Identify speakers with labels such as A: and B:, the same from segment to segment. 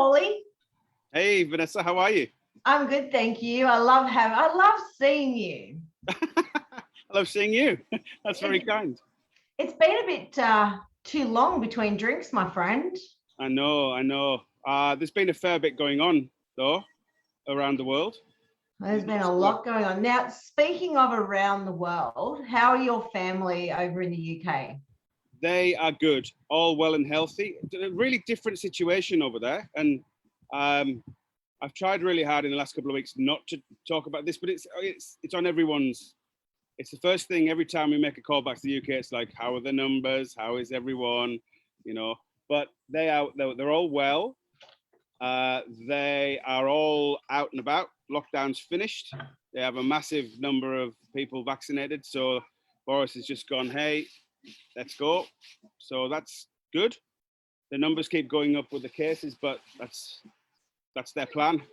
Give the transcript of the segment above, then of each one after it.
A: Pauly.
B: Hey, Vanessa, how are you?
A: I'm good, thank you. I love seeing you.
B: I love seeing you. That's very kind.
A: It's been a bit too long between drinks, my friend.
B: I know. There's been a fair bit going on, though, around the world.
A: There's been a lot going on. Now, speaking of around the world, how are your family over in the UK?
B: They are good, all well and healthy. A really different situation over there. And I've tried really hard in the last couple of weeks not to talk about this, but it's on everyone's. It's the first thing every time we make a call back to the UK. It's like, how are the numbers? How is everyone? You know. But they're all well. They are all out and about. Lockdown's finished. They have a massive number of people vaccinated. So Boris has just gone, hey, let's go. So that's good. The numbers keep going up with the cases, but that's their plan,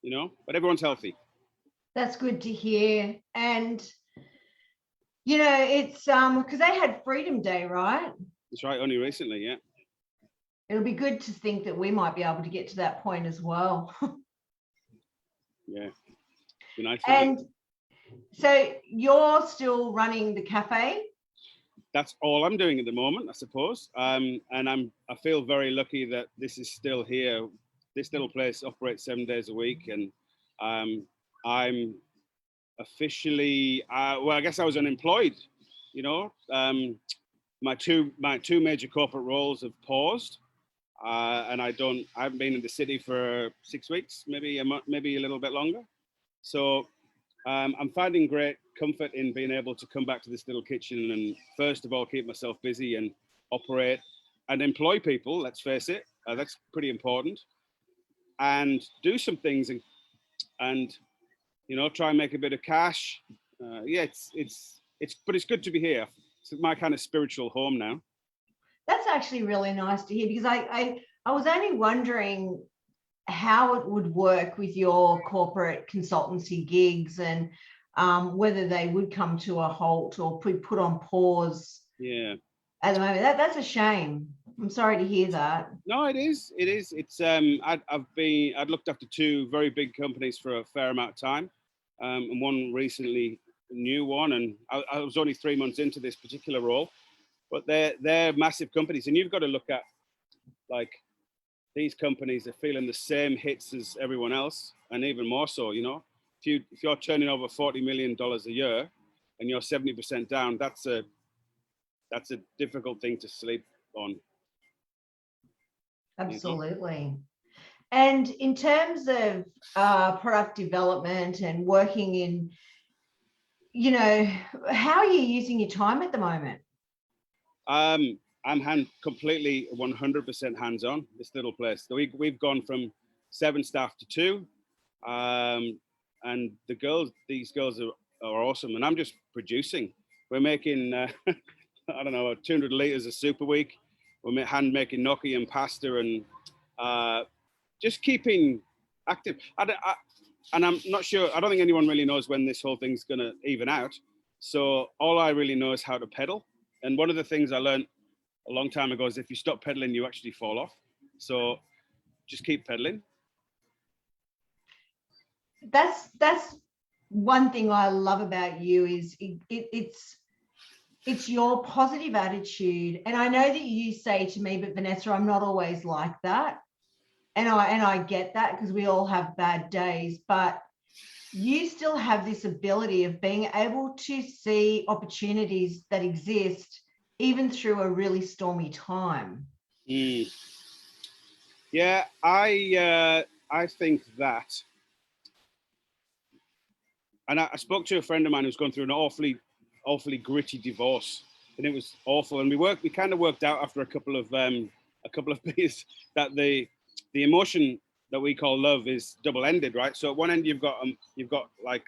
B: you know. But everyone's healthy.
A: That's good to hear. And you know, it's because they had Freedom Day, right?
B: That's right. Only recently, yeah.
A: It'll be good to think that we might be able to get to that point as well.
B: Yeah. Be nice.
A: And so you're still running the cafe?
B: That's all I'm doing at the moment, I suppose. And I feel very lucky that this is still here. This little place operates 7 days a week, and I'm officially well, I guess I was unemployed. You know, my two major corporate roles have paused, and I haven't been in the city for 6 weeks, maybe a month, maybe a little bit longer. So I'm finding great comfort in being able to come back to this little kitchen and first of all keep myself busy and operate and employ people. Let's face it, that's pretty important. And do some things and you know, try and make a bit of cash. Yeah, but it's good to be here. It's my kind of spiritual home now.
A: That's actually really nice to hear, because I was only wondering how it would work with your corporate consultancy gigs and whether they would come to a halt or put on pause.
B: Yeah.
A: At the moment, that's a shame. I'm sorry to hear that.
B: No, it is. It's I'd looked after two very big companies for a fair amount of time, and one recently, a new one, and I was only 3 months into this particular role, but they're massive companies, and you've got to look at, like, these companies are feeling the same hits as everyone else, and even more so. You know, if you're turning over $40 million a year, and you're 70% down, that's a difficult thing to sleep on.
A: Absolutely. And in terms of product development and working in, you know, how are you using your time at the moment?
B: I'm completely 100% hands-on, this little place. So we've gone from 7 staff to 2, and these girls are awesome, and I'm just producing. We're making I don't know, 200 liters of soup a week. We're hand making gnocchi and pasta, and just keeping active. And I'm not sure, I don't think anyone really knows when this whole thing's gonna even out. So all I really know is how to pedal. And one of the things I learned a long time ago is if you stop pedaling, you actually fall off. So just keep pedaling.
A: That's one thing I love about you is it's your positive attitude. And I know that you say to me, but Vanessa, I'm not always like that. And I get that, because we all have bad days, but you still have this ability of being able to see opportunities that exist even through a really stormy time.
B: Yeah, I think that. And I spoke to a friend of mine who's gone through an awfully gritty divorce, and it was awful. And we kind of worked out after a couple of beers that the emotion that we call love is double-ended, right? So at one end you've got like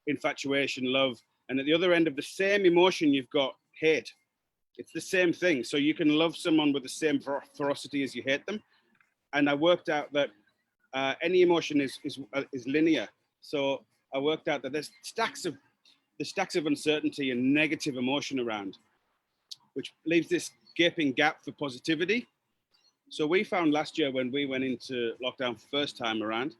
B: infatuation, love, and at the other end of the same emotion you've got hate. It's the same thing. So you can love someone with the same ferocity as you hate them. And I worked out that any emotion is linear. So I worked out that there's stacks of uncertainty and negative emotion around, which leaves this gaping gap for positivity. So we found last year when we went into lockdown first time around,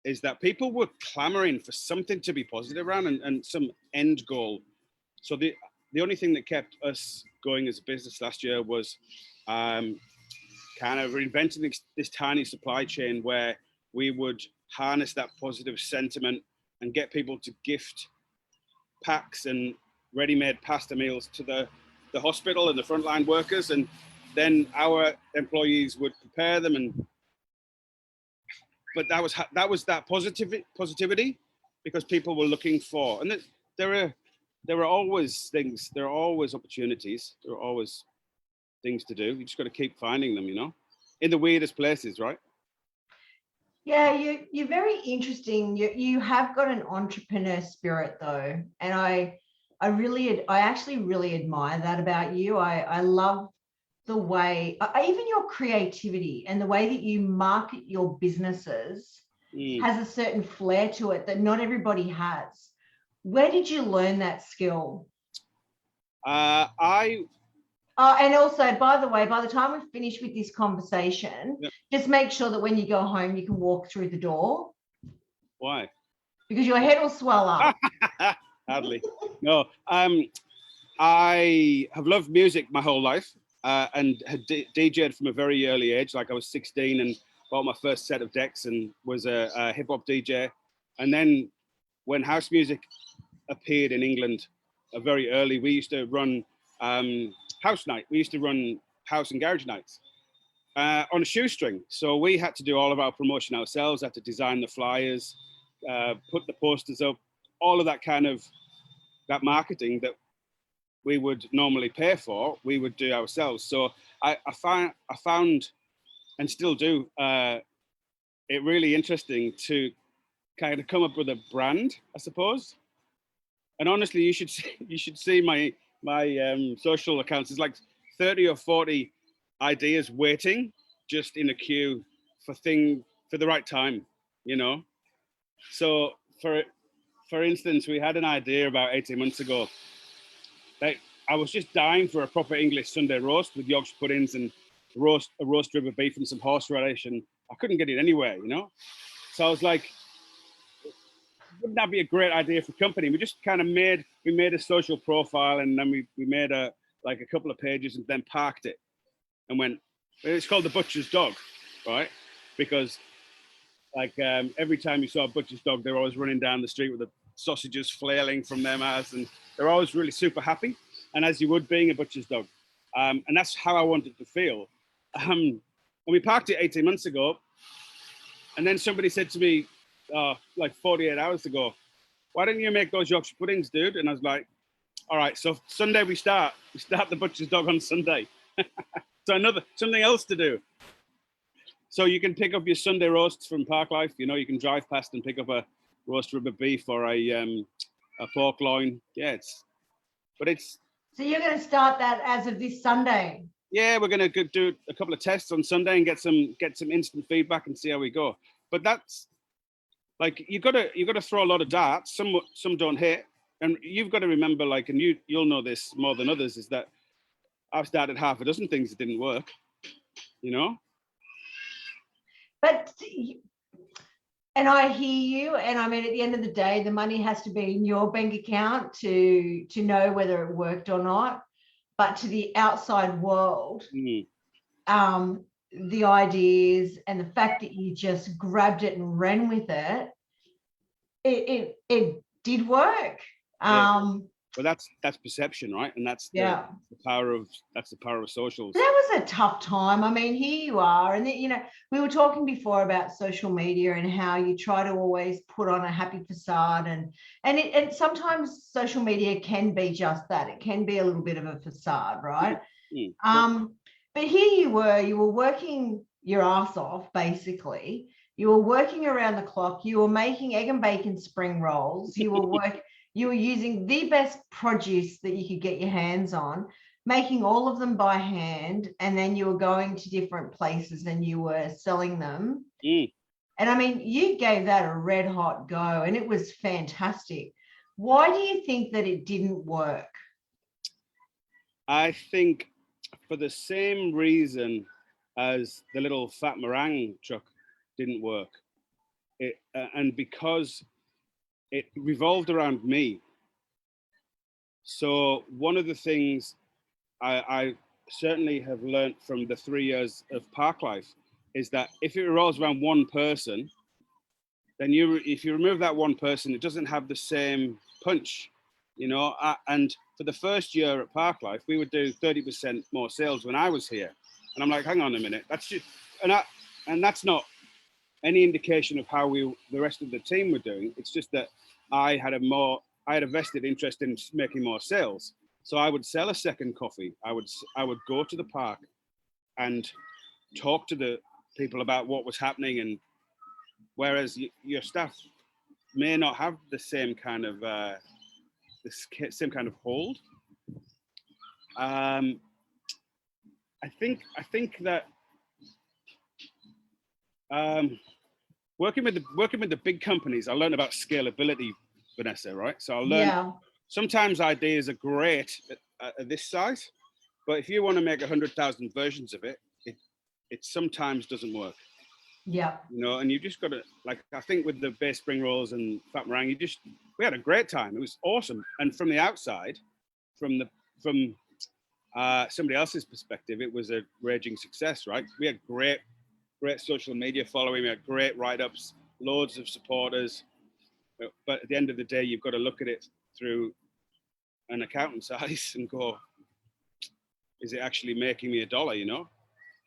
B: is that people were clamoring for something to be positive around and some end goal. So the only thing that kept us going as a business last year was kind of reinventing this tiny supply chain where we would harness that positive sentiment and get people to gift packs and ready-made pasta meals to the hospital and the frontline workers, and then our employees would prepare them. And but that was that positivity because people were looking for, and there are always things, there are always opportunities, there are always things to do. You just got to keep finding them, in the weirdest places, right?
A: Yeah, you're very interesting. You have got an entrepreneur spirit though, and I actually really admire that about you. I love the way, even your creativity and the way that you market your businesses has a certain flair to it that not everybody has. Where did you learn that skill? And also, by the way, by the time we've finished with this conversation,
B: Yep.
A: just make sure that when you go home, you can walk through the door.
B: Why?
A: Because your head will swell up.
B: Hardly. No. I have loved music my whole life and had DJed from a very early age. Like I was 16 and bought my first set of decks and was a hip hop DJ. And then when house music appeared in England very early, we used to run house night. We used to run house and garage nights on a shoestring. So we had to do all of our promotion ourselves, had to design the flyers, put the posters up, all of that kind of that marketing that we would normally pay for, we would do ourselves. So I found and still do it really interesting to kind of come up with a brand, I suppose. And honestly, you should see my social accounts. There's like 30 or 40 ideas waiting just in a queue for the right time, So for instance, we had an idea about 18 months ago that I was just dying for a proper English Sunday roast with Yorkshire puddings and a roast rib of beef and some horseradish, and I couldn't get it anywhere, So I was like, wouldn't that be a great idea for company? We just kind of made a social profile, and then we made a couple of pages and then parked it and went, it's called the Butcher's Dog, right? Because every time you saw a butcher's dog, they're always running down the street with the sausages flailing from their mouths, and they're always really super happy, and as you would being a butcher's dog. And that's how I wanted to feel. And we parked it 18 months ago, and then somebody said to me, like 48 hours ago, why didn't you make those Yorkshire puddings, dude? And I was like, all right, so Sunday we start the Butcher's Dog on Sunday. So something else to do. So you can pick up your Sunday roasts from Parklife. You can drive past and pick up a roast rib of beef or a pork loin. Yeah,
A: So you're going to start that as of this Sunday?
B: Yeah, we're going to do a couple of tests on Sunday and get some instant feedback and see how we go. But that's like you got to throw a lot of darts. Some don't hit, and you've got to remember, and you'll know this more than others, is that I've started half a dozen things that didn't work.
A: But, and I hear you, and I mean, at the end of the day, the money has to be in your bank account to know whether it worked or not. But to the outside world, the ideas and the fact that you just grabbed it and ran with it, it did work.
B: Well, that's perception, right? And that's the power of socials.
A: That was a tough time. I mean, here you are, and we were talking before about social media and how you try to always put on a happy facade, and sometimes social media can be just that. It can be a little bit of a facade, right? But here you were working your ass off, basically. You were working around the clock. You were making egg and bacon spring rolls. You were using the best produce that you could get your hands on, making all of them by hand, and then you were going to different places and you were selling them. And I mean, you gave that a red hot go, and it was fantastic. Why do you think that it didn't work?
B: I think for the same reason as the little fat meringue truck didn't work. And because it revolved around me. So one of the things I certainly have learned from the 3 years of park life is that if it revolves around one person, then if you remove that one person, it doesn't have the same punch, you know. And for the first year at Park Life, we would do 30% more sales when I was here. And I'm like, hang on a minute, that's just, and that's not any indication of how the rest of the team were doing. It's just that I had a vested interest in making more sales. So I would sell a second coffee. I would go to the park and talk to the people about what was happening, and whereas your staff may not have the same kind of hold. I think that working with the big companies, I learned about scalability, Vanessa. Right, so I learned sometimes ideas are great at this size, but if you want to make 100,000 versions of it, it sometimes doesn't work.
A: Yeah.
B: You know, and you just got to, like, I think with the base spring rolls and fat meringue, we had a great time. It was awesome. And from the outside, from somebody else's perspective, it was a raging success, right? We had great social media following. We had great write-ups, loads of supporters. But at the end of the day, you've got to look at it through an accountant's eyes and go, is it actually making me $1? You know,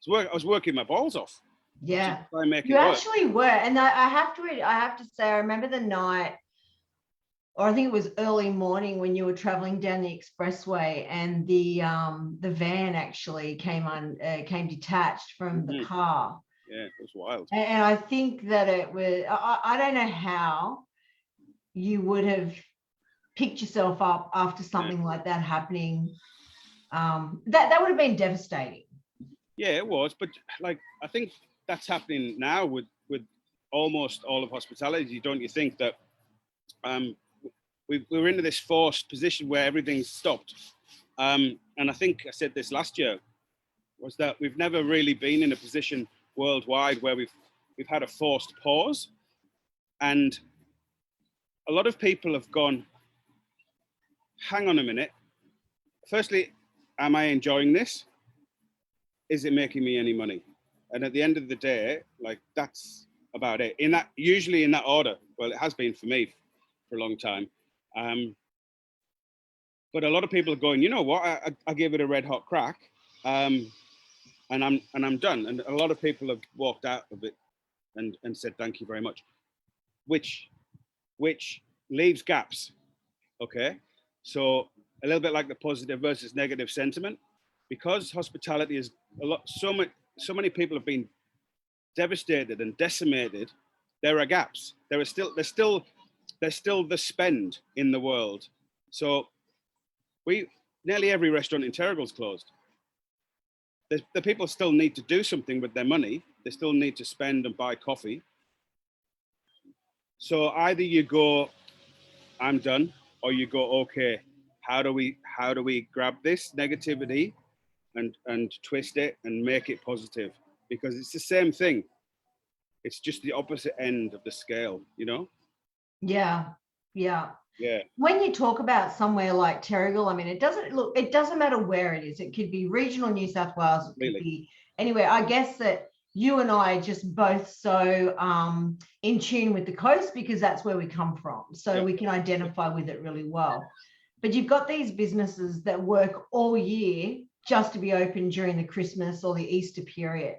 B: I was working my balls off.
A: Yeah, you actually were. And I have to say, I remember the night, or I think it was early morning, when you were traveling down the expressway and the van actually came detached from the car.
B: Yeah, it was wild.
A: And I think that it was, I don't know how you would have picked yourself up after something like that happening. That would have been devastating.
B: Yeah, it was. But like, I think that's happening now with almost all of hospitality, don't you think? That we're into this forced position where everything's stopped. And I think I said this last year, was that we've never really been in a position worldwide where we've had a forced pause. And a lot of people have gone, hang on a minute. Firstly, am I enjoying this? Is it making me any money? And at the end of the day, like, that's about it. Usually in that order. Well, it has been for me for a long time. But a lot of people are going, you know what? I gave it a red hot crack, and I'm done. And a lot of people have walked out of it and said thank you very much, which leaves gaps. Okay, so a little bit like the positive versus negative sentiment, because hospitality is so many people have been devastated and decimated. There are gaps. There's still the spend in the world. So nearly every restaurant in Terrigal's closed. The people still need to do something with their money. They still need to spend and buy coffee. So either you go, I'm done, or you go, okay, how do we grab this negativity and twist it and make it positive? Because it's the same thing. It's just the opposite end of the scale, you know?
A: Yeah.
B: Yeah.
A: When you talk about somewhere like Terrigal, I mean, it doesn't matter where it is. It could be regional New South Wales, it could be anywhere. I guess that you and I are just both so in tune with the coast because that's where we come from. So we can identify with it really well. But you've got these businesses that work all year just to be open during the Christmas or the Easter period.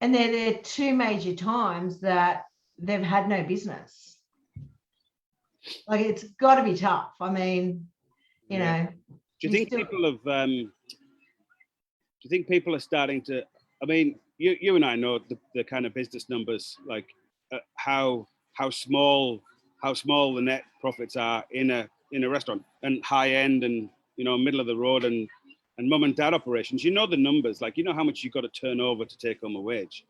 A: And they're two major times that they've had no business. Like, it's got to be tough. I mean, you know.
B: Do you think people are starting to? I mean, you and I know the kind of business numbers, like how small the net profits are in a restaurant, and high end, and middle of the road, and mum and dad operations. You know the numbers, like how much you've got to turn over to take home a wage.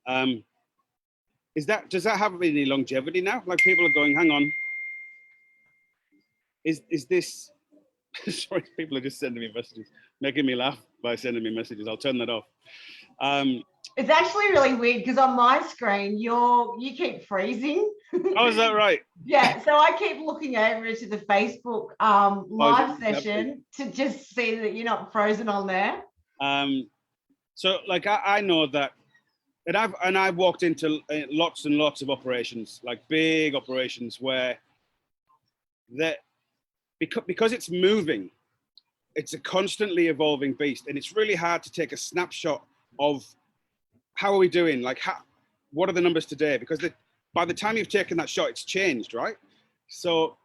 B: Does that have any longevity now? Like, people are going, hang on. Is this? Sorry, people are just sending me messages, making me laugh by sending me messages. I'll turn that off.
A: It's actually really weird because on my screen, you keep freezing.
B: Oh, is that right?
A: Yeah, so I keep looking over to the Facebook live session to just see that you're not frozen on there.
B: So like I know that, and I've walked into lots and lots of operations, like big operations, where that because it's moving, it's a constantly evolving beast, and it's really hard to take a snapshot of how are we doing, like what are the numbers today, because by the time you've taken that shot, it's changed, right? So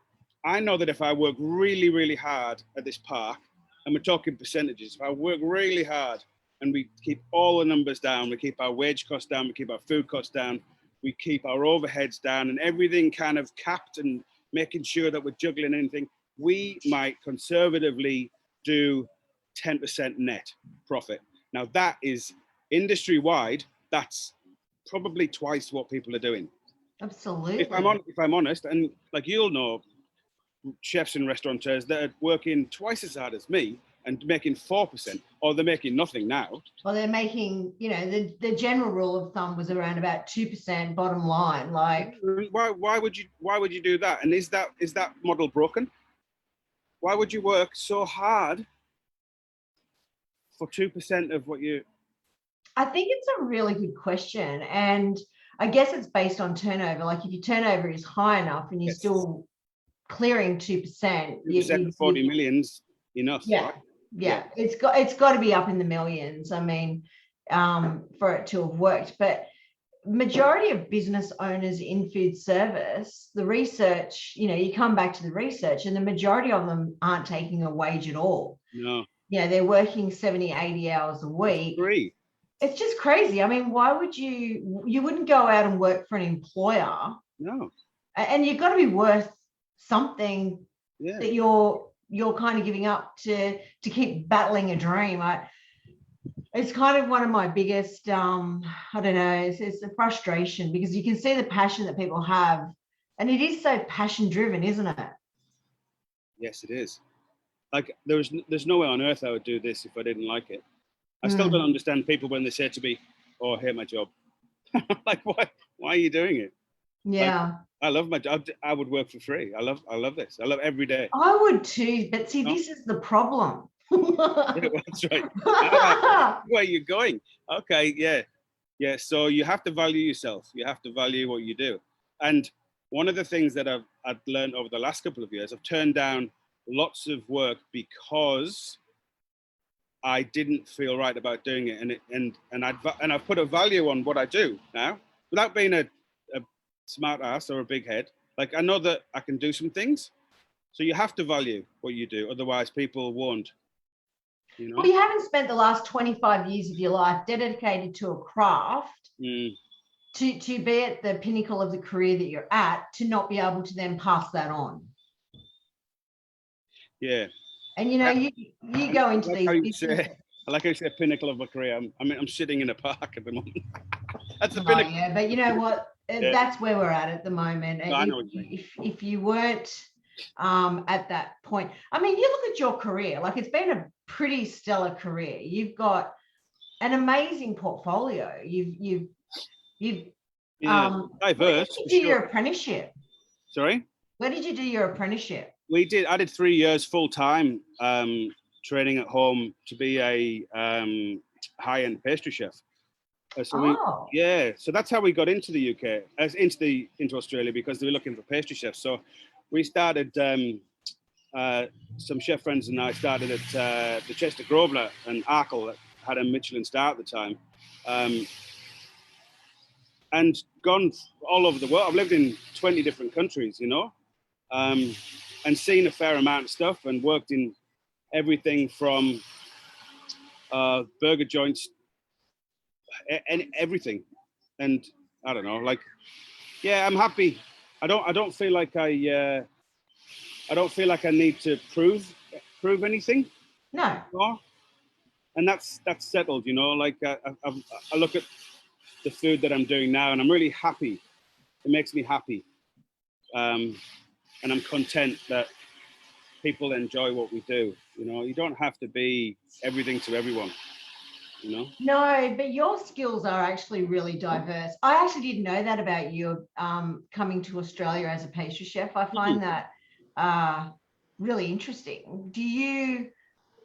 B: I know that if I work really, really hard at this park, and we're talking percentages, if I work really hard and we keep all the numbers down, we keep our wage costs down, we keep our food costs down, we keep our overheads down, and everything kind of capped and making sure that we're juggling anything, we might conservatively do 10% net profit. Now that is industry-wide, that's probably twice what people are doing.
A: Absolutely.
B: If I'm honest, and like you'll know, chefs and restaurateurs that are working twice as hard as me and making 4%, or they're making nothing now.
A: Well, they're making, the general rule of thumb was around about 2% bottom line. Like,
B: why would you do that? And is that model broken? Why would you work so hard for 2% of what you?
A: I think it's a really good question, and I guess it's based on turnover. Like, if your turnover is high enough and you're still clearing 2%,
B: 40 million's enough.
A: Yeah,
B: right?
A: Yeah. It's got to be up in the millions. I mean, for it to have worked. But majority of business owners in food service, the research, you come back to the research, and the majority of them aren't taking a wage at all.
B: No.
A: Yeah, they're working 70, 80 hours a week.
B: Agree.
A: It's just crazy. I mean, why would you wouldn't go out and work for an employer?
B: No.
A: And you've got to be worth something that you're kind of giving up to keep battling a dream. It's kind of one of my biggest, I don't know, it's a frustration, because you can see the passion that people have, and it is so passion driven, isn't it?
B: Yes, it is. Like there's no way on earth I would do this if I didn't like it. I still don't understand people when they say to me, "Oh, I hate my job." Like, why are you doing it?
A: Yeah.
B: Like, I love my job. I would work for free. I love this. I love every day.
A: I would too, but see, this is the problem.
B: Yeah, that's right. Where you're going. Okay, yeah. So you have to value yourself. You have to value what you do. And one of the things that I've learned over the last couple of years, I've turned down lots of work because I didn't feel right about doing it, and I've put a value on what I do now, without being a smart ass or a big head. Like, I know that I can do some things, so you have to value what you do, otherwise people won't.
A: Well, you haven't spent the last 25 years of your life dedicated to a craft to be at the pinnacle of the career that you're at, to not be able to then pass that on.
B: Yeah.
A: And you go into these businesses.
B: I like how you say pinnacle of a career. I'm sitting in a park at the moment. That's the
A: Oh,
B: pinnacle.
A: yeah, but you know what? That's where we're at the moment.
B: No, I know what you mean.
A: If you weren't at that point, I mean, you look at your career, like, it's been a pretty stellar career. You've got an amazing portfolio. You've
B: diverse.
A: Where did you do your apprenticeship?
B: Sorry?
A: Where did you do your apprenticeship?
B: I did 3 years full time training at home to be a high-end pastry chef. So that's how we got into the UK, into Australia, because they were looking for pastry chefs. So we started, some chef friends and I started at the Chester Grosvenor and Arkle, that had a Michelin star at the time, and gone all over the world. I've lived in 20 different countries, and seen a fair amount of stuff, and worked in everything from burger joints and everything. And I don't know, like, yeah, I'm happy. I don't feel like I need to prove anything.
A: No.
B: And that's settled, like I look at the food that I'm doing now, and I'm really happy. It makes me happy. And I'm content that people enjoy what we do. You don't have to be everything to everyone. you know.
A: No, but your skills are actually really diverse. I actually didn't know that about you, coming to Australia as a pastry chef. I find that really interesting.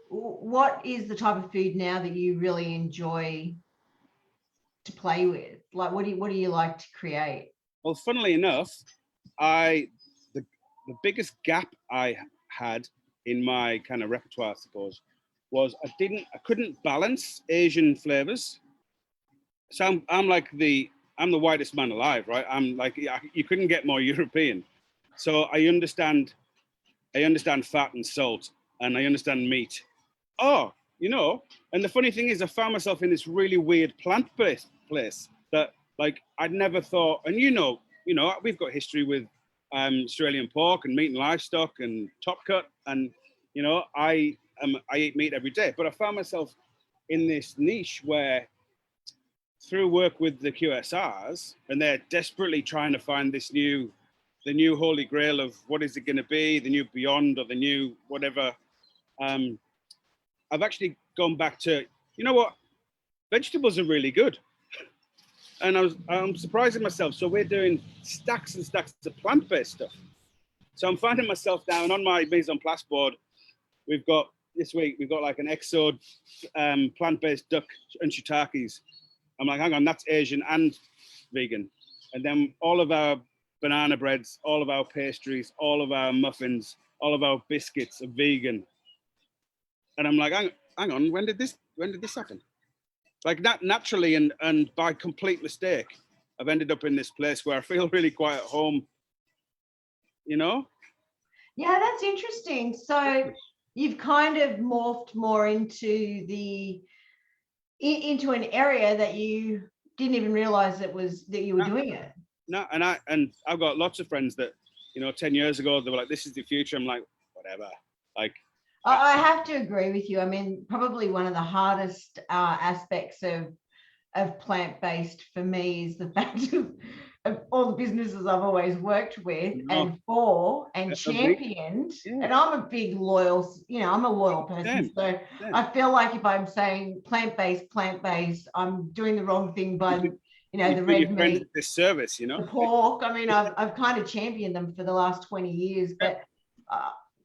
A: What is the type of food now that you really enjoy to play with? Like, what do you like to create?
B: Well, funnily enough, I the biggest gap I had in my kind of repertoire, I suppose, was I couldn't balance Asian flavors. So I'm the whitest man alive, right? I'm like, you couldn't get more European. So I understand fat and salt, and I understand meat. Oh, you know, and the funny thing is, I found myself in this really weird plant-based place that, like, I'd never thought. And we've got history with Australian pork and meat and livestock and top cut, and I eat meat every day. But I found myself in this niche where, through work with the QSRs, and they're desperately trying to find the new holy grail of what is it going to be, the new beyond or the new whatever. I've actually gone back to, you know what, vegetables are really good. And I'm surprising myself. So we're doing stacks and stacks of plant-based stuff. So I'm finding myself down on my mise en place board. This week, we've got like an Exod plant-based duck and shiitakes. I'm like, hang on, that's Asian and vegan. And then all of our banana breads, all of our pastries, all of our muffins, all of our biscuits are vegan. And I'm like, hang on, when did this happen? Like, that naturally and by complete mistake, I've ended up in this place where I feel really quite at home, you know?
A: Yeah, that's interesting. So you've kind of morphed more into an area that you didn't even realize that you were doing it.
B: No, and I've got lots of friends that, 10 years ago, they were like, this is the future. I'm like, whatever. Like,
A: I have to agree with you. I mean, probably one of the hardest aspects of plant-based for me is the fact of all the businesses I've always worked with and for and championed.
B: Yeah.
A: And I'm a big loyal, I'm a loyal person. So I feel like if I'm saying plant-based, I'm doing the wrong thing by, the red meat,
B: this service,
A: the pork. I mean, I've kind of championed them for the last 20 years, but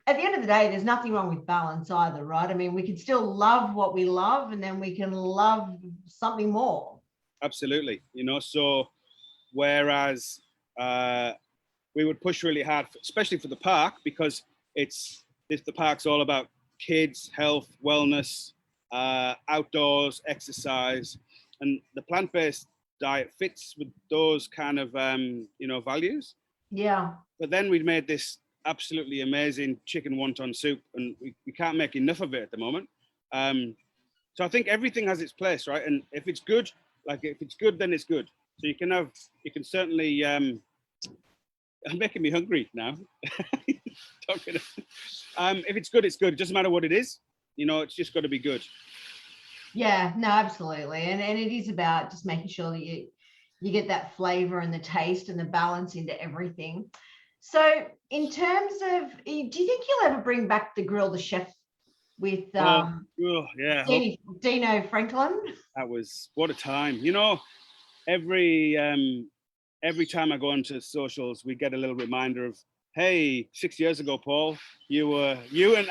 A: at the end of the day, there's nothing wrong with balance either, right? I mean, we can still love what we love, and then we can love something more.
B: Absolutely. So whereas we would push really hard, especially for the park, because the park's all about kids, health, wellness, outdoors, exercise, and the plant-based diet fits with those kind of values.
A: Yeah.
B: But then we made this absolutely amazing chicken wonton soup, and we can't make enough of it at the moment. So I think everything has its place, right? And if it's good, then it's good. So you can certainly. I'm making me hungry now. If it's good, it's good. It doesn't matter what it is. It's just got to be good.
A: Yeah, no, absolutely. And it is about just making sure that you get that flavor and the taste and the balance into everything. So in terms of, do you think you'll ever bring back the Grill the Chef with
B: yeah,
A: Dino Franklin?
B: That was, what a time. Every time I go into socials, we get a little reminder of, hey, 6 years ago, Paul, you and you.
A: I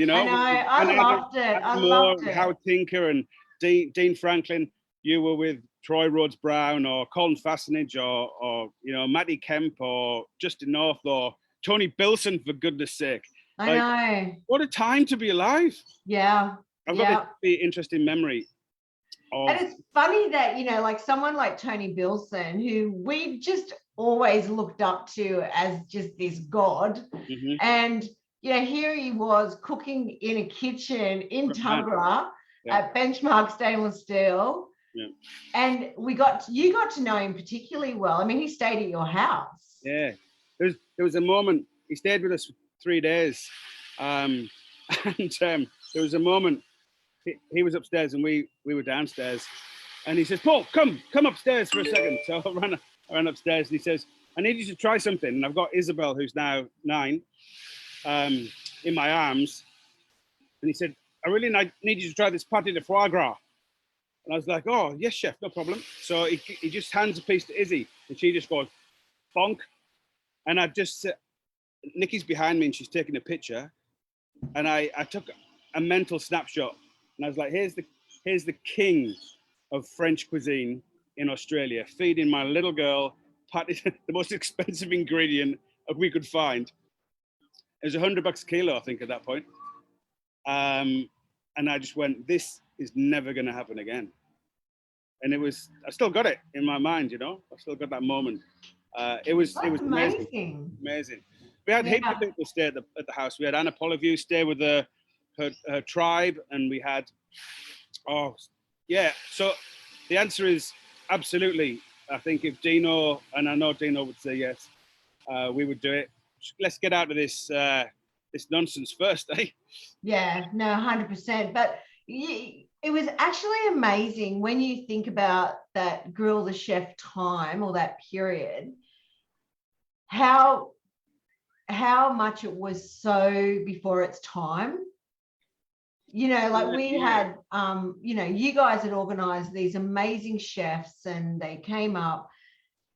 A: know, I loved it.
B: Howard Tinker and Dean Franklin. You were with Troy Rhodes Brown or Colin Fastenage or Matty Kemp or Justin North or Tony Bilson, for goodness sake.
A: I know.
B: What a time to be alive.
A: Yeah.
B: I've got a really interesting memory.
A: And it's funny that, like someone like Tony Bilson, who we've just always looked up to as just this god.
B: Mm-hmm.
A: And, here he was cooking in a kitchen in Tuggerah at Benchmark Stainless Steel.
B: Yeah.
A: And you got to know him particularly well. I mean, he stayed at your house.
B: Yeah. There was a moment, he stayed with us for 3 days. And there was a moment, he was upstairs and we were downstairs. And he says, Paul, come upstairs for a second. So I ran upstairs and he says, I need you to try something. And I've got Isabel, who's now 9, in my arms. And he said, I really need you to try this pâté de foie gras. And I was like, oh, yes, chef, no problem. So he just hands a piece to Izzy and she just goes, bonk. And I just, Nikki's behind me and she's taking a picture. And I took a mental snapshot and I was like, here's the king of French cuisine in Australia, feeding my little girl pâté, the most expensive ingredient we could find. It was $100 a kilo, I think, at that point. And I just went, this is never going to happen again. And I still got it in my mind, you know, I still got that moment. It was amazing. We had heaps of people stay at the house. We had Anna Polyview stay with her tribe, and we had, so the answer is absolutely. I think if Dino, and I know Dino would say yes, we would do it. Let's get out of this nonsense first, eh?
A: Yeah, no, 100%. But it was actually amazing when you think about that Grill the Chef time, or that period, how much it was so before its time. You know, like we had, you know, you guys had organized these amazing chefs and they came up,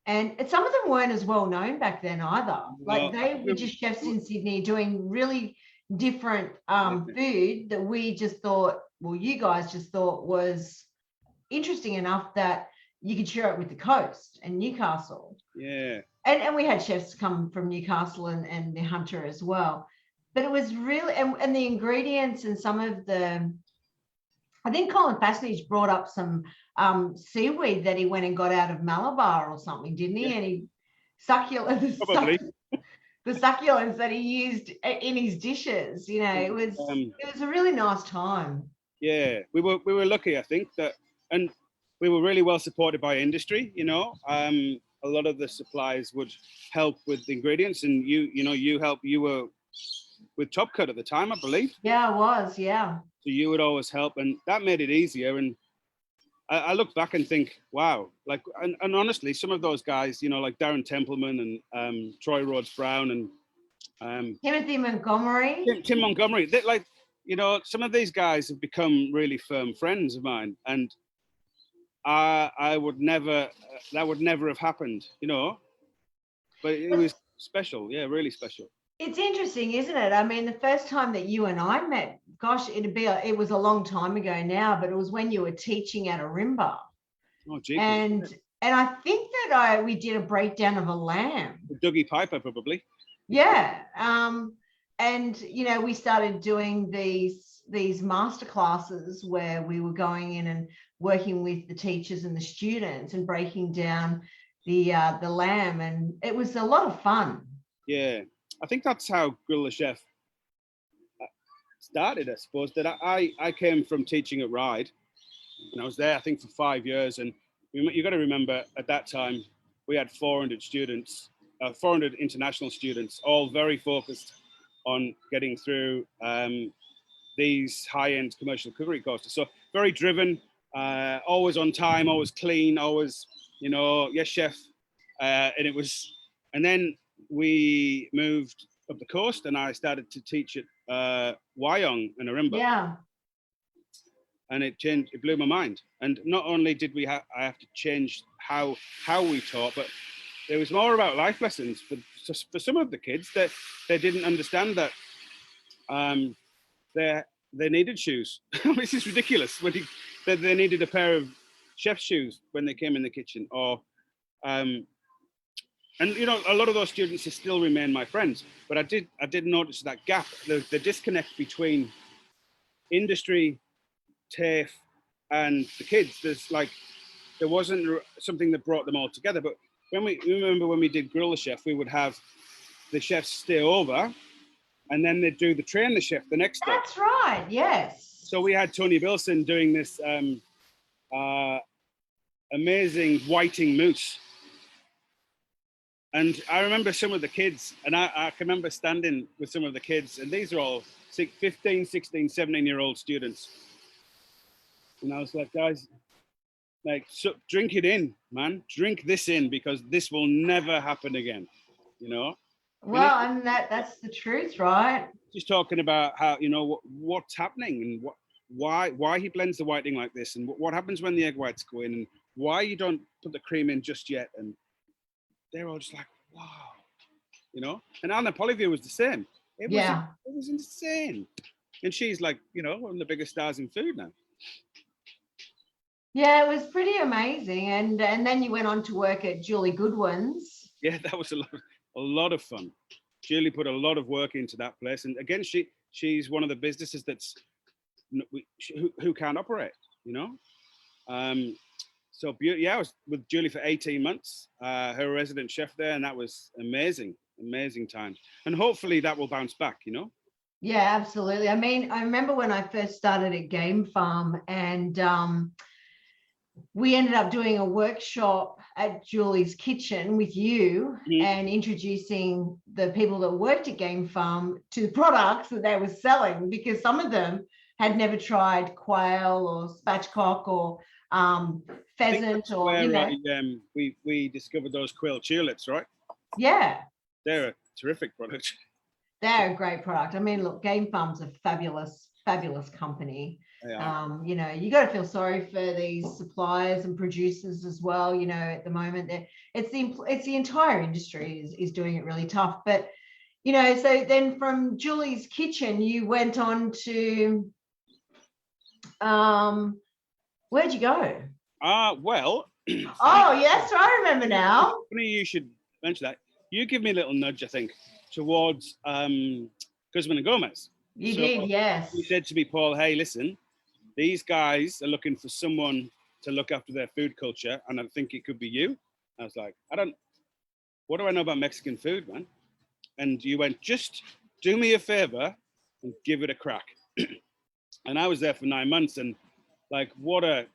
A: and some of them weren't as well known back then either. Like they were just chefs in Sydney doing really different food that we just thought, well, you guys just thought was interesting enough that you could share it with the coast and Newcastle.
B: Yeah.
A: And we had chefs come from Newcastle and the Hunter as well. But it was really, and the ingredients and some of the, I think Colin Fassnage brought up some seaweed that he went and got out of Malabar or something, didn't he? Yeah. And he the succulents that he used in his dishes, you know, it was a really nice time.
B: Yeah, we were lucky, I think, that, and we were really well supported by industry, you know. A lot of the suppliers would help with the ingredients, and you were with Top Cut at the time, I believe.
A: Yeah, I was, yeah.
B: So you would always help, and that made it easier. And I look back and think, wow, like, and honestly, some of those guys, you know, like Darren Templeman and Troy Rhodes Brown and
A: Timothy Montgomery.
B: Tim Montgomery, they, like, you know, some of these guys have become really firm friends of mine, and I would never, that would never have happened, you know. But it was special, yeah, really special.
A: It's interesting, isn't it? I mean, the first time that you and I met, gosh, it was a long time ago now, but it was when you were teaching at Arimba.
B: Oh, geez.
A: And I think that we did a breakdown of a lamb.
B: Dougie Piper, probably.
A: Yeah. And you know, we started doing these master classes where we were going in and working with the teachers and the students and breaking down the lamb, and it was a lot of fun.
B: Yeah. I think that's how Grill the Chef started, I suppose. That I came from teaching at Ryde, and I was there, I think, for 5 years. And you got to remember, at that time, we had 400 students, 400 international students, all very focused on getting through these high-end commercial cookery courses. So very driven, always on time, always clean, always, you know, yes, chef. And then we moved up the coast, and I started to teach at Wyong and Arimba.
A: Yeah.
B: And it blew my mind. And not only did I have to change how we taught, but there was more about life lessons for some of the kids that they didn't understand that they needed shoes. This is ridiculous. That they needed a pair of chef's shoes when they came in the kitchen, or and you know, a lot of those students still remain my friends. But I did notice that gap, the disconnect between industry, TAFE, and the kids. There wasn't something that brought them all together. But remember when we did Grill the Chef, we would have the chefs stay over, and then they'd do the Train the Chef the next day.
A: That's right, yes.
B: So we had Tony Bilson doing this amazing whiting mousse. And I remember some of the kids, and I can remember standing with some of the kids, and these are all 15, 16, 17-year-old students. And I was like, guys, like, so drink it in, man. Drink this in, because this will never happen again, you know? You know,
A: Well, and that's the truth, right?
B: just talking about how, you know, what's happening and why he blends the whiting like this, and what happens when the egg whites go in, and why you don't put the cream in just yet. And they're all just like, wow, you know. And Anna Polyview was the same.
A: Yeah.
B: It was insane. And she's like, you know, one of the biggest stars in food now.
A: Yeah, it was pretty amazing. And then you went on to work at Julie Goodwin's.
B: Yeah, that was a lot of fun. Julie put a lot of work into that place, and again, she's one of the businesses that's who can't operate, you know. So yeah, I was with Julie for 18 months, her resident chef there, and that was amazing time. And hopefully that will bounce back, you know.
A: Yeah, absolutely. I mean, I remember when I first started at Game Farm, and we ended up doing a workshop at Julie's kitchen with you and introducing the people that worked at Game Farm to the products that they were selling, because some of them had never tried quail or spatchcock or pheasant, or
B: where, we discovered those quail tulips, right?
A: Yeah,
B: they're a terrific product.
A: They're a great product. I mean, look, Game Farm's a fabulous company. You know, you got to feel sorry for these suppliers and producers as well. You know, at the moment, it's the entire industry is doing it really tough. But you know, so then from Julie's Kitchen, you went on to where'd you go?
B: Well.
A: Oh yes, I remember now.
B: Funny you should mention that. You give me a little nudge, I think, towards Guzman and Gomez.
A: You did, yes.
B: You said to me, Paul, hey, listen, these guys are looking for someone to look after their food culture, and I think it could be you. I was like, what do I know about Mexican food, man? And you went, just do me a favor and give it a crack. And I was there for 9 months, and like, what a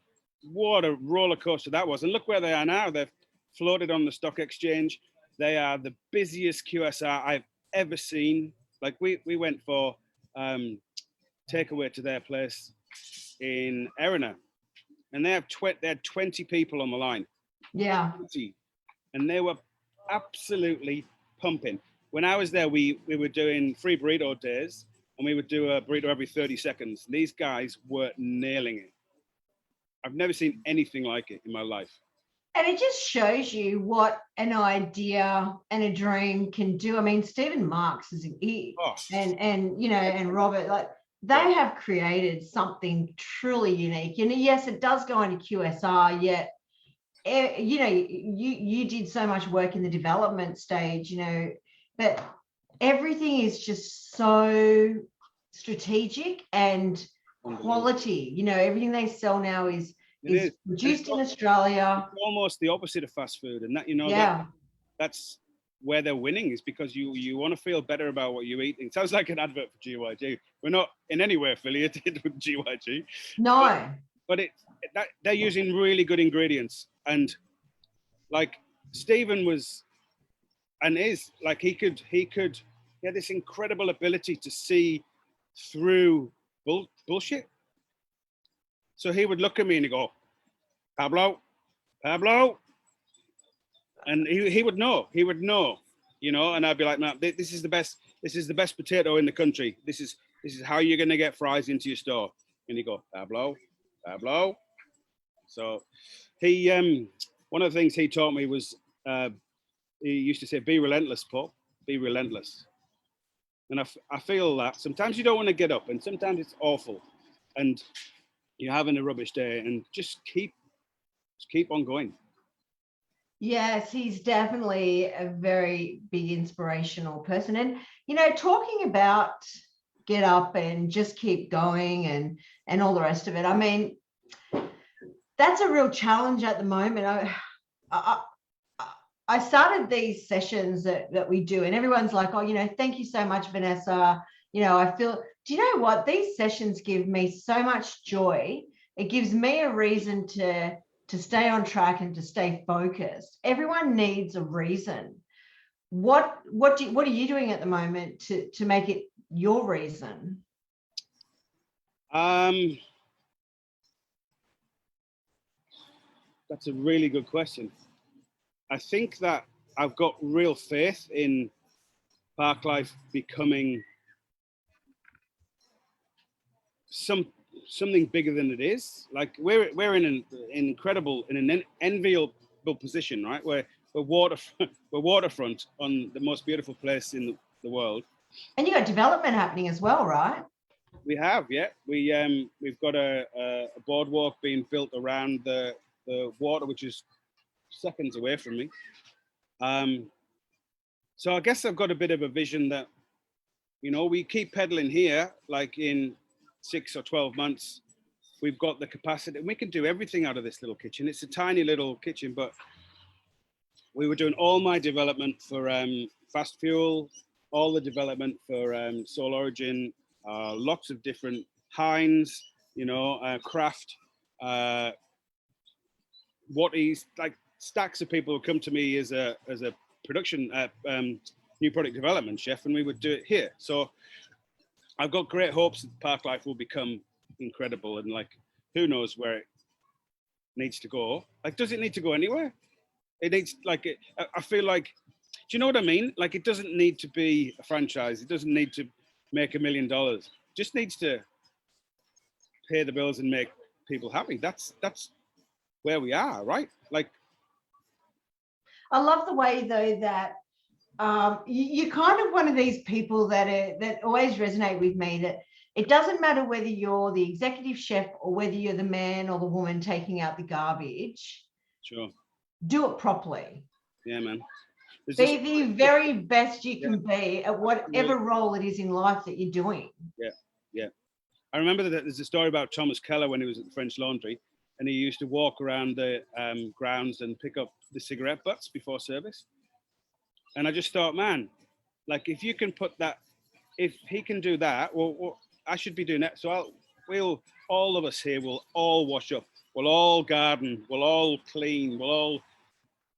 B: roller coaster that was. And look where they are now. They've floated on the stock exchange. They are the busiest QSR I've ever seen. Like we went for takeaway to their place in Erina, and they had 20 people on the line.
A: Yeah.
B: 20. And they were absolutely pumping. When I was there, we were doing free burrito days, and we would do a burrito every 30 seconds. These guys were nailing it. I've never seen anything like it in my life.
A: And it just shows you what an idea and a dream can do. I mean, Stephen Marks is and you know, and Robert, like they have created something truly unique. And yes, it does go into QSR, yet you know, you did so much work in the development stage, you know, but everything is just so strategic and quality. You know, everything they sell now is produced in Australia.
B: It's almost the opposite of fast food, and that, you know, that's where they're winning, is because you want to feel better about what you eat. It sounds like an advert for GYG. We're not in any way affiliated with GYG.
A: No, but
B: they're using really good ingredients, and like Stephen was and is like he had this incredible ability to see through bullshit. So he would look at me and he'd go, Pablo, and he would know, you know, and I'd be like, man, this is the best potato in the country. This is how you're gonna get fries into your store. And he'd go, Pablo. So he one of the things he taught me was he used to say, be relentless, Paul, be relentless. And I feel that sometimes you don't want to get up, and sometimes it's awful, and you're having a rubbish day, and just keep on going.
A: Yes, he's definitely a very big inspirational person. And, you know, talking about get up and just keep going and all the rest of it. I mean, that's a real challenge at the moment. I started these sessions that we do, and everyone's like, oh, you know, thank you so much, Vanessa. You know, I feel, do you know what? These sessions give me so much joy. It gives me a reason to stay on track and to stay focused. Everyone needs a reason. What are you doing at the moment to make it your reason?
B: That's a really good question. I think that I've got real faith in park life becoming something bigger than it is. Like we're in an enviable position, right? We're waterfront on the most beautiful place in the world.
A: And you got development happening as well, right?
B: We have, yeah. We've got a boardwalk being built around the water, which is seconds away from me. So I guess I've got a bit of a vision that, you know, we keep pedaling here, like in 6 or 12 months, we've got the capacity, and we can do everything out of this little kitchen. It's a tiny little kitchen, but we were doing all my development for fast fuel, all the development for Soul Origin, lots of different Heinz, you know, Kraft, what he's like, stacks of people who come to me as a production, new product development chef, and we would do it here. So I've got great hopes that park life will become incredible, and like, who knows where it needs to go. Like, does it need to go anywhere? It needs, like, I feel like, do you know what I mean? Like, it doesn't need to be a franchise. It doesn't need to make $1 million. It just needs to pay the bills and make people happy. That's where we are, right? Like,
A: I love the way though that you're kind of one of these people that always resonate with me, that it doesn't matter whether you're the executive chef or whether you're the man or the woman taking out the garbage.
B: sure.
A: Do it properly.
B: Yeah, man.
A: Be the very best you can be at whatever role it is in life that you're doing.
B: Yeah, yeah. I remember that there's a story about Thomas Keller when he was at the French Laundry, and he used to walk around the grounds and pick up the cigarette butts before service. And I just thought, man, like, if you can put that, if he can do that, well, I should be doing that. So all of us here will all wash up. We'll all garden. We'll all clean. We'll all,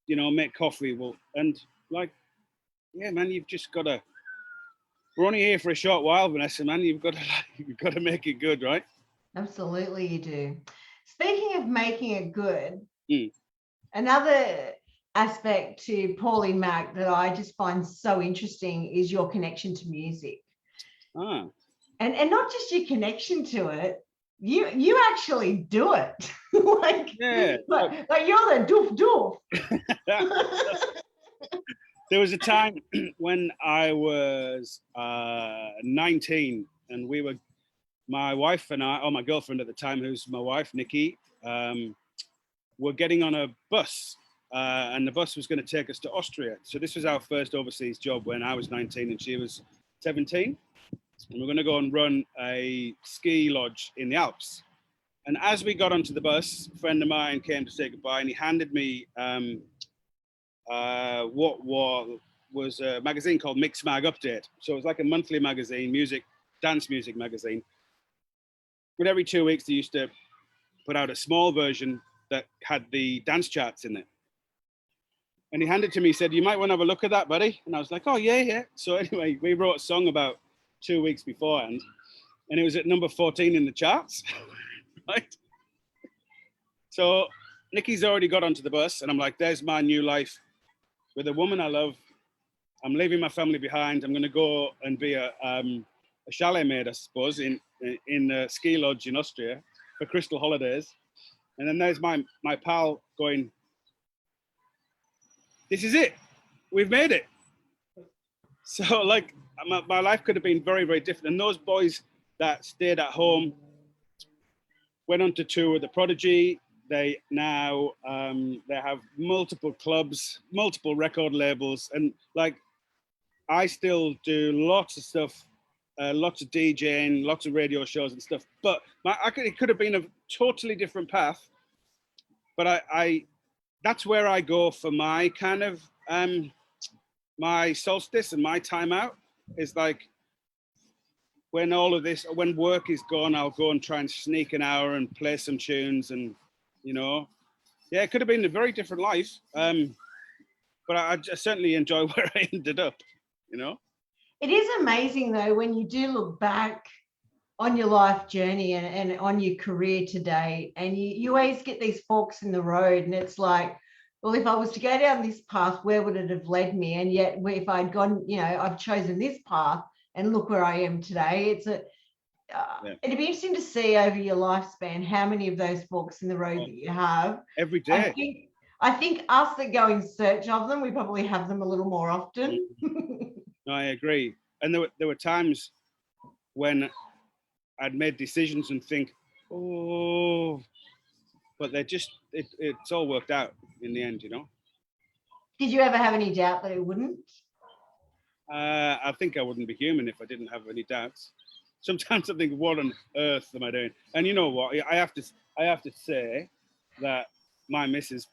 B: you know, make coffee. And like, yeah, man, you've just got to. We're only here for a short while, Vanessa, man. You've got to make it good, right?
A: Absolutely, you do. Speaking of making it good, another aspect to Pauly Mac that I just find so interesting is your connection to music.
B: Ah.
A: And not just your connection to it, you actually do it. like you're the doof doof.
B: There was a time when I was 19, and my wife and I, or my girlfriend at the time, who's my wife, Nikki, were getting on a bus, and the bus was going to take us to Austria. So this was our first overseas job when I was 19 and she was 17. And we're going to go and run a ski lodge in the Alps. And as we got onto the bus, a friend of mine came to say goodbye, and he handed me what was a magazine called Mix Mag Update. So it was like a monthly magazine, dance music magazine. But every 2 weeks they used to put out a small version that had the dance charts in it. And he handed it to me, he said, "You might want to have a look at that, buddy." And I was like, "Oh, yeah." So anyway, we wrote a song about 2 weeks beforehand, and it was at number 14 in the charts, right? So Nikki's already got onto the bus, and I'm like, there's my new life with a woman I love. I'm leaving my family behind. I'm going to go and be a chalet maid, I suppose, in a ski lodge in Austria for crystal holidays. And then there's my pal going, "This is it. We've made it." So like, my life could have been very, very different. And those boys that stayed at home went on to tour with the Prodigy. They now they have multiple clubs, multiple record labels, and like, I still do lots of stuff, lots of DJing, lots of radio shows and stuff. But it could have been a totally different path. But I that's where I go for my kind of my solstice and my time out, is like, when when work is gone, I'll go and try and sneak an hour and play some tunes, and, you know, yeah, it could have been a very different life. But I certainly enjoy where I ended up, you know?
A: It is amazing though, when you do look back on your life journey and on your career today, and you always get these forks in the road, and it's like, well, if I was to go down this path, where would it have led me? And yet if I'd gone, I've chosen this path and look where I am today. It'd be interesting to see over your lifespan how many of those forks in the road that you have.
B: Every day.
A: I think us that go in search of them, we probably have them a little more often.
B: No, I agree. And there were times when I'd made decisions and think, oh, but it's all worked out in the end,
A: Did you ever have any doubt that it wouldn't?
B: I think I wouldn't be human if I didn't have any doubts. Sometimes I think, what on earth am I doing? And you know what? I have to say that my missus,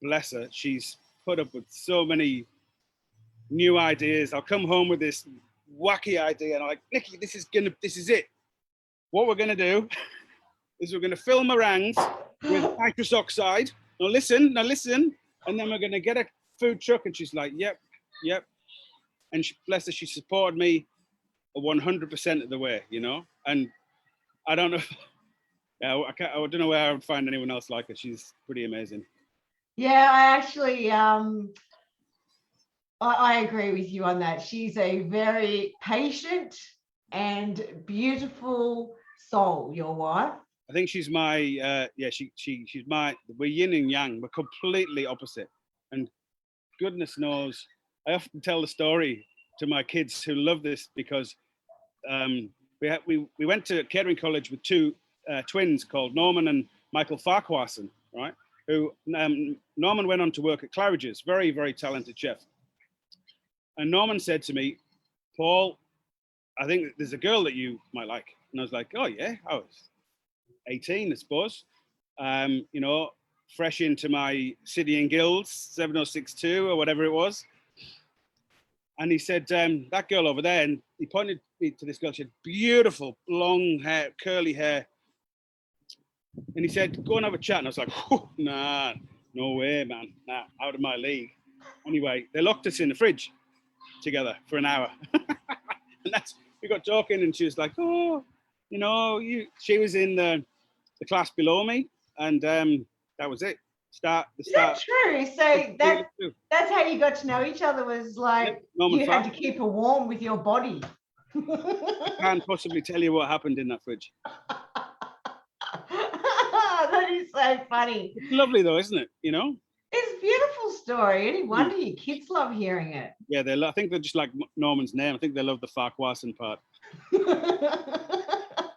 B: bless her, she's put up with so many new ideas. I'll come home with this wacky idea, and I'm like, Nikki, this is it. What we're gonna do is we're gonna fill meringues with nitrous oxide. Now listen, and then we're gonna get a food truck. And she's like, yep. And bless her, she supported me 100% of the way, And I don't know. Yeah, I don't know where I would find anyone else like her. She's pretty amazing.
A: Yeah, I actually, I agree with you on that. She's a very patient and beautiful soul, your wife.
B: I think she's my, she's my, we're yin and yang. We're completely opposite. And goodness knows, I often tell the story to my kids who love this because we went to catering college with two twins called Norman and Michael Farquharson, right? Who Norman went on to work at Claridge's, very, very talented chef. And Norman said to me, Paul, I think there's a girl that you might like. And I was like, oh yeah, I was 18, I suppose. Fresh into my City and Guilds, 7062 or whatever it was. And he said, that girl over there, and he pointed me to this girl, she had beautiful, long hair, curly hair. And he said, go and have a chat. And I was like, nah, no way, man. Nah, out of my league. Anyway, they locked us in the fridge together for an hour. And we got talking, and she was like, she was in the class below me. And that was it.
A: Is that true? So that's how you got to know each other, was like you had to keep her warm with your body.
B: I can't possibly tell you what happened in that fridge.
A: That is so funny.
B: It's lovely though, isn't it?
A: It's a beautiful story. Any wonder your kids love hearing it.
B: Yeah, I think they just like Norman's name. I think they love the Farquharson part.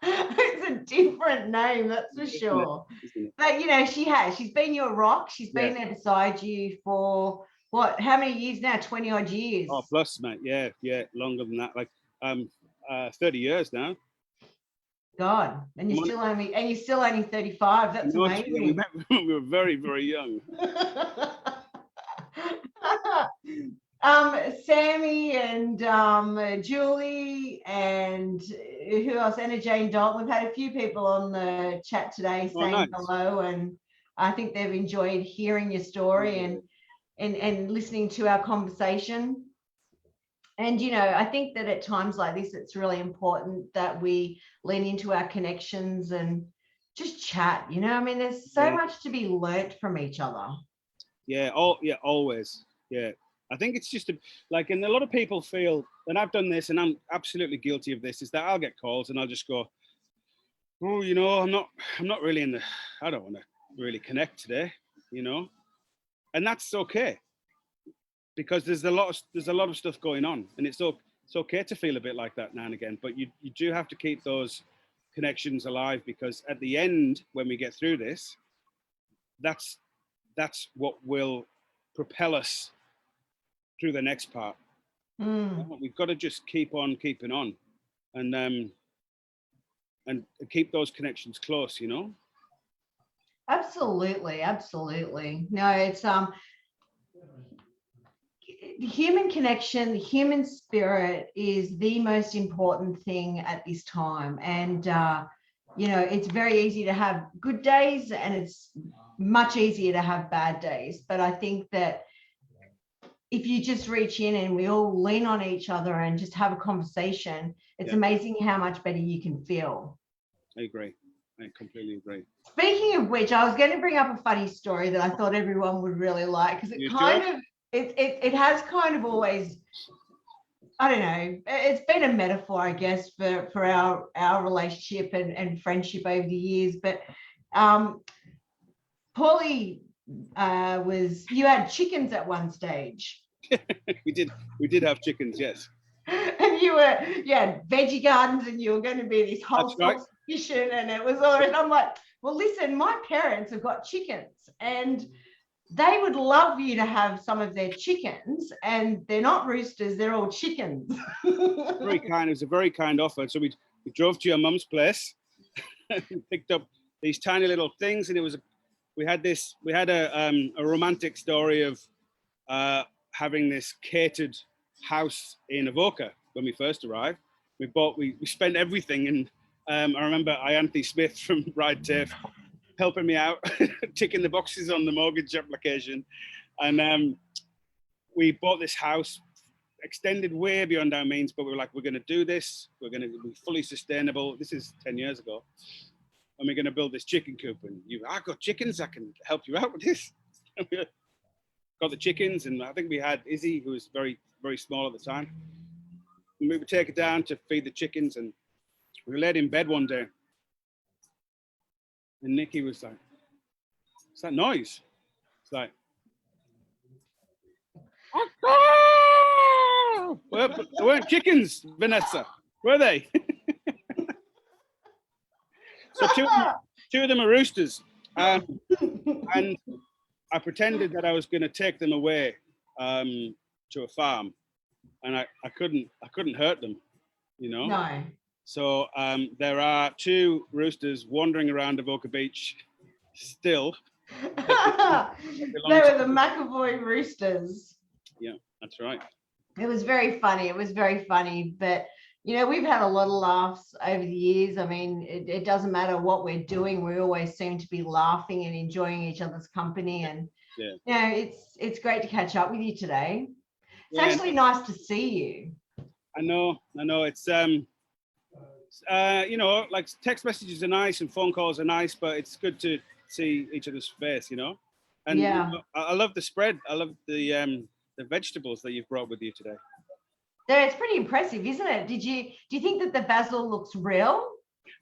A: It's a different name, that's for sure. But she's been your rock. She's been there beside you for how many years now? 20 odd years.
B: Oh, plus, mate. Yeah, longer than that. Like 30 years now.
A: God, and you're still only 35. That's amazing.
B: We were very, very young.
A: Sammy and Julie and who else? Anna Jane Dalton. We've had a few people on the chat today saying hello, and I think they've enjoyed hearing your story and listening to our conversation. And, I think that at times like this, it's really important that we lean into our connections and just chat, there's so much to be learnt from each other.
B: Yeah. Always. Yeah. I think it's just and a lot of people feel, and I've done this and I'm absolutely guilty of this, is that I'll get calls and I'll just go, oh, I'm not really I don't want to really connect today, and that's okay. Because there's a lot of stuff going on, and it's okay to feel a bit like that now and again. But you do have to keep those connections alive, because at the end, when we get through this, that's what will propel us through the next part. We've got to just keep on keeping on, and keep those connections close.
A: Absolutely. No, it's human connection, the human spirit is the most important thing at this time. And, it's very easy to have good days and it's much easier to have bad days. But I think that if you just reach in and we all lean on each other and just have a conversation, it's amazing how much better you can feel.
B: I agree. I completely agree.
A: Speaking of which, I was going to bring up a funny story that I thought everyone would really like, because it kind of, it has kind of always, I don't know, it's been a metaphor, I guess, for our relationship and friendship over the years. But Pauly, you had chickens at one stage.
B: we did have chickens, yes.
A: And you had veggie gardens, and you were going to be this whole self-sufficient, and it was all right. I'm like, well, listen, my parents have got chickens, and they would love you to have some of their chickens, and they're not roosters, they're all chickens.
B: Very kind. It was a very kind offer. So we drove to your mum's place and picked up these tiny little things, and we had a romantic story of having this catered house in Avoca when we first arrived. We spent everything, and I remember Anthony Smith from Ride Tafe helping me out, ticking the boxes on the mortgage application. And we bought this house, extended way beyond our means, but we were like, we're going to do this. We're going to be fully sustainable. This is 10 years ago. And we're going to build this chicken coop. And I've got chickens, I can help you out with this. Got the chickens, and I think we had Izzy, who was very, very small at the time. And we would take her down to feed the chickens, and we were laid in bed one day. And Nikki was like, "What's that noise?" It's like, well, they weren't chickens, Vanessa, were they? So two of them are roosters. And I pretended that I was going to take them away to a farm, and I couldn't hurt them, you know.
A: No.
B: So there are two roosters wandering around Avoca Beach still.
A: They were the McAvoy roosters.
B: Yeah, that's right.
A: It was very funny. It was very funny. But, you know, we've had a lot of laughs over the years. I mean, it doesn't matter what we're doing. We always seem to be laughing and enjoying each other's company. And, you know, it's great to catch up with you today. It's actually nice to see you.
B: I know. It's, you know, like text messages are nice and phone calls are nice, but it's good to see each other's face, you know. And you know, I love the spread. I love the vegetables that you've brought with you today.
A: Yeah, it's pretty impressive, isn't it? Do you think that the basil looks real?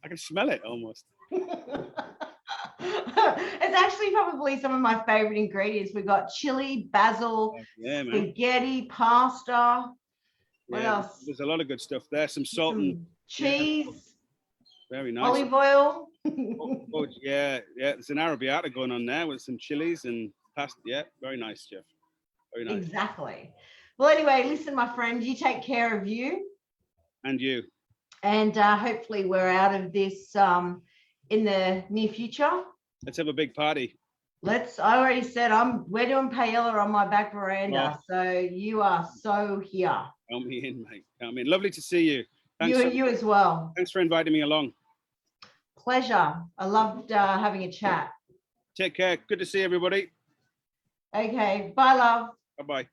B: I can smell it almost.
A: It's actually probably some of my favorite ingredients. We've got chili, basil, spaghetti, pasta. What else?
B: There's a lot of good stuff there. Some salt and
A: cheese.
B: Very nice.
A: Olive oil.
B: Yeah. There's an arrabbiata going on there with some chilies and pasta. Yeah, very nice, Jeff. Very nice.
A: Exactly. Well, anyway, listen, my friend, you take care of you. And you. And hopefully we're out of this in the near future.
B: Let's have a big party.
A: I already said we're doing paella on my back veranda. Oh. So you are so here.
B: Count me in, mate. Count me in. Lovely to see you.
A: You as well.
B: Thanks for inviting me along.
A: Pleasure. I loved having a chat.
B: Take care. Good to see everybody.
A: Okay. Bye, love.
B: Bye-bye.